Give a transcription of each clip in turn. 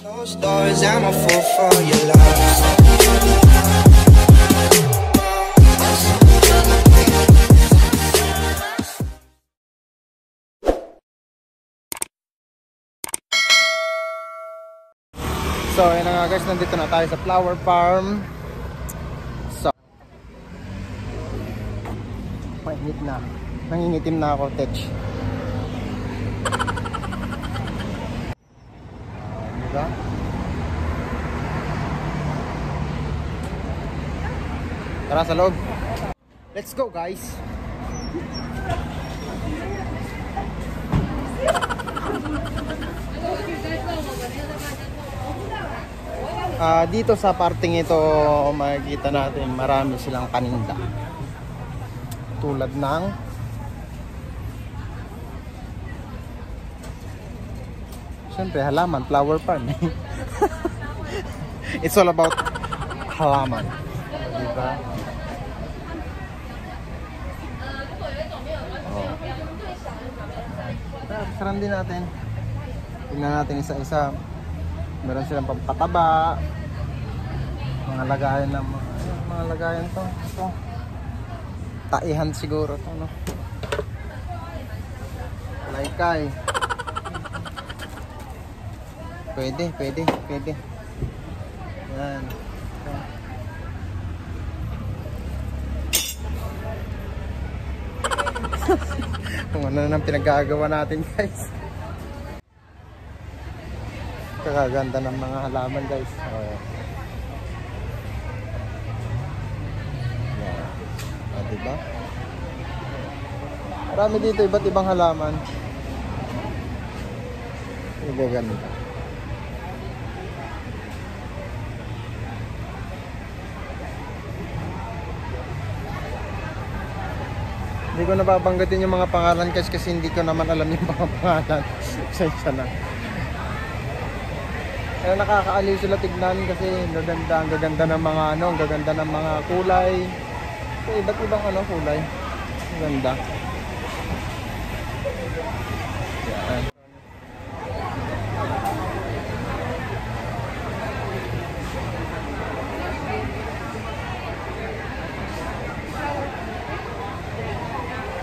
Those doors, I'm a fool for your love. So ayun na nga guys, nandito na tayo sa flower farm. So mainit na, nangingitim na ako, Tech. Diba? Tara sa loob. Let's go guys. Dito sa parting ito makikita natin marami silang paninda. Tulad ng siyempre halaman, flower farm. It's all about halaman. Diba? Oh. Saran din natin. Tingnan natin isa-isa. Meron silang pampataba. Mga lagayan ng mga lagayan to. Ito. Taihan siguro to, no? Laikay. Pwede. Yan. Kung ano na pinagagawa natin, guys. Kakaganda ng mga halaman, guys. Oh. Yeah. Diba? Marami dito iba't ibang halaman. Gaganda. Hindi ko nababanggitin yung mga pangalan kasi hindi ko naman alam yung mga pangalan. Isa na. Kaya nakakaaliw sila tignan kasi ang gaganda ng mga ang gaganda ng mga kulay. So, iba't ibang kulay. Ang ganda. Yan.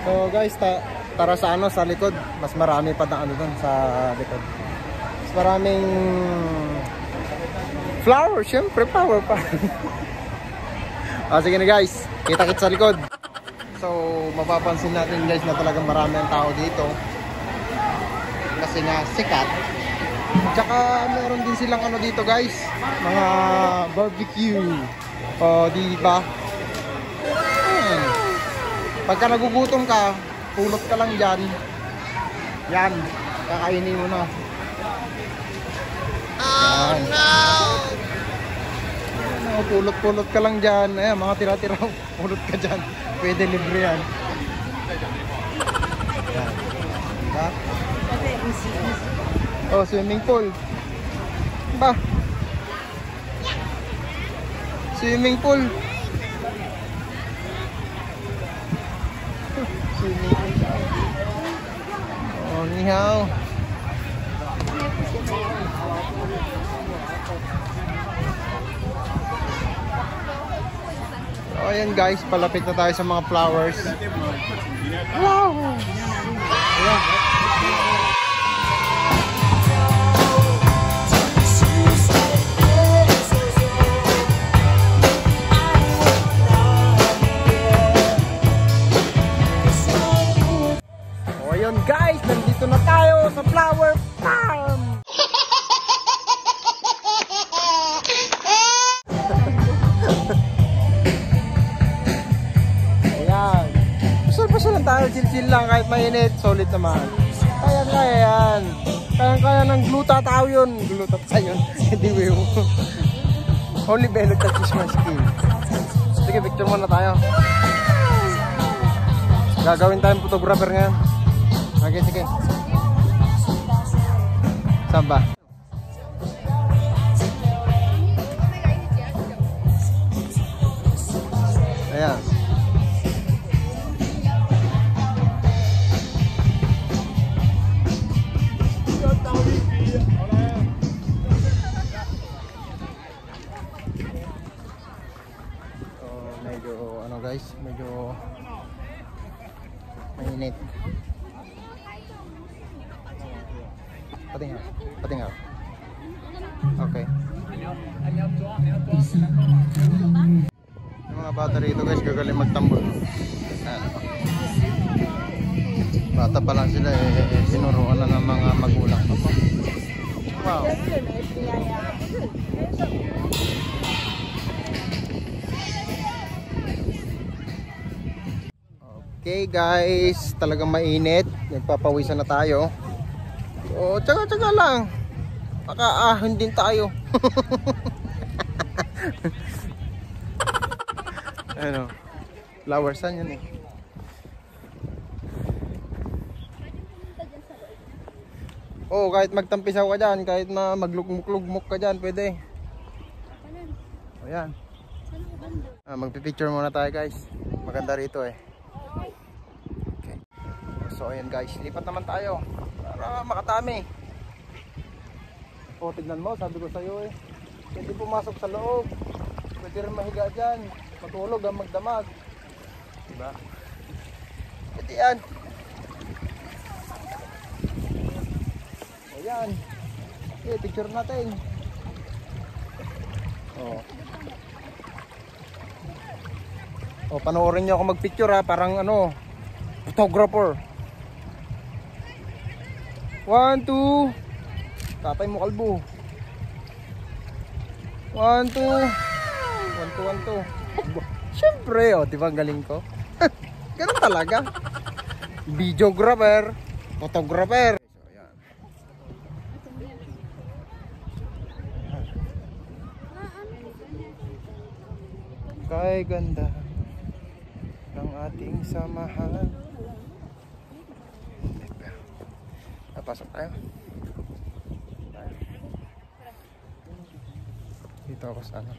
So guys, tara sa sa likod. Mas marami pa na doon sa likod. Mas maraming flower, syempre flower pa. Sige na guys, kita-kits sa likod. So mapapansin natin guys na talagang marami ang tao dito. Kasi nga sikat. Tsaka meron din silang dito guys, mga barbecue. Di ba? Pagka nagugutom ka, pulot ka lang dyan. Yan, kakainin mo na. Oh no! Pulot-pulot ka lang dyan. Ayan, mga tira-tira, pulot ka dyan. Pwede libre yan. Yan. Diba? Oh, swimming pool. Ba? Swimming pool. Oh, ni hao. So, ayan guys, palapit na tayo sa mga flowers. Wow! Ayan. Guys, nandito na tayo sa flower farm. Ayan. Pasal lang tayo, chill lang kahit mainit, solid naman. Kaya yan. Kaya ng gluta tao yun. Gluta tayo yun. Hindi wew. Holy belly touches my skin. Sige, picture muna tayo. Gagawin tayong photographer ngayon. Sige. Saan ba? Ayan. Pati nga. Okay. Yung mga bata rito guys, gagaling magtambol. Bata pa lang sila sinuruan na ng mga magulang. Wow. Okay guys, talagang mainit. Nagpapawisan na tayo. O, tsaga-tsaga lang. Makaahon din tayo. Ano? Flowersan yan eh. Oh, kahit magtampisaw ka dyan, kahit maglugmuk-lugmuk ka dyan, pwede. O yan. Magpipicture muna tayo guys. Maganda rito eh. Okay. So ayan guys, lipat naman tayo para makatami. O, tignan mo, sabi ko sa'yo eh. Pwede pumasok sa loob. Pwede rin mahiga dyan. Matulog ang magdamag. Diba? Pwede yan. Ayan. Okay, picture natin. O, panoorin nyo ako magpicture ha. Parang ano, photographer. 1, 2. Tatay mo kalbo. 1, 2. 1, 2, 1, 2. Siyempre, oh, di ba ang galing ko? Ganun talaga. Videographer, photographer. So, ayan. Kay ganda ng ating samahan. Pasok tayo. Dito ako sa ano.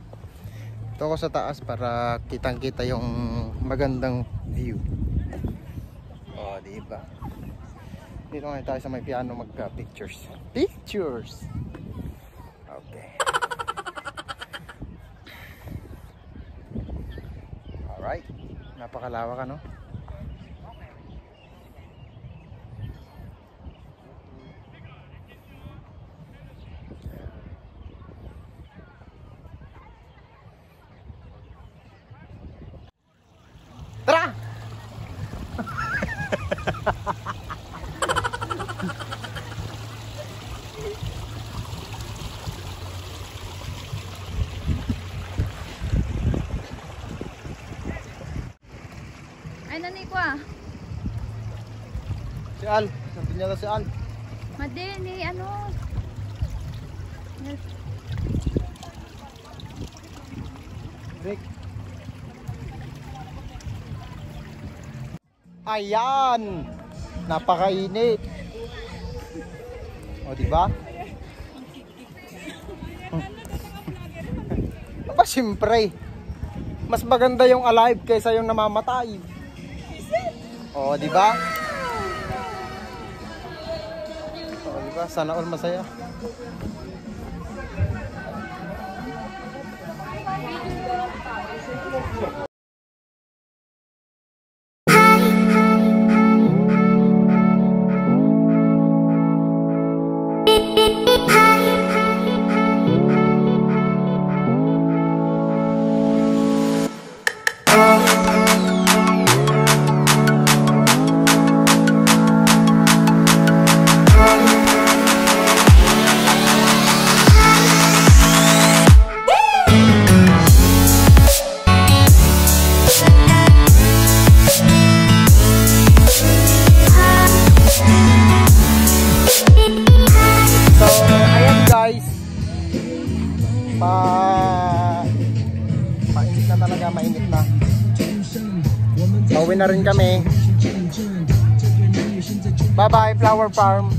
Dito ako sa taas para kitang-kita yung magandang view. Oh, di ba? Dito nga tayo sa may piano magka-pictures. Pictures. Okay. Alright. Napakalawak ano? Tara! Ay, nanay ko ah. Si Al. Sabi niya na si Al. Madini, ano? Rick. Ayan, napakainit. O, diba? Aba, siyempre. Mas maganda yung alive kaysa yung namamatay. O, diba? O, diba? Sana all masaya. Mainit na talaga, mainit na. Pauwi na rin kami. Bye bye Flower Farm.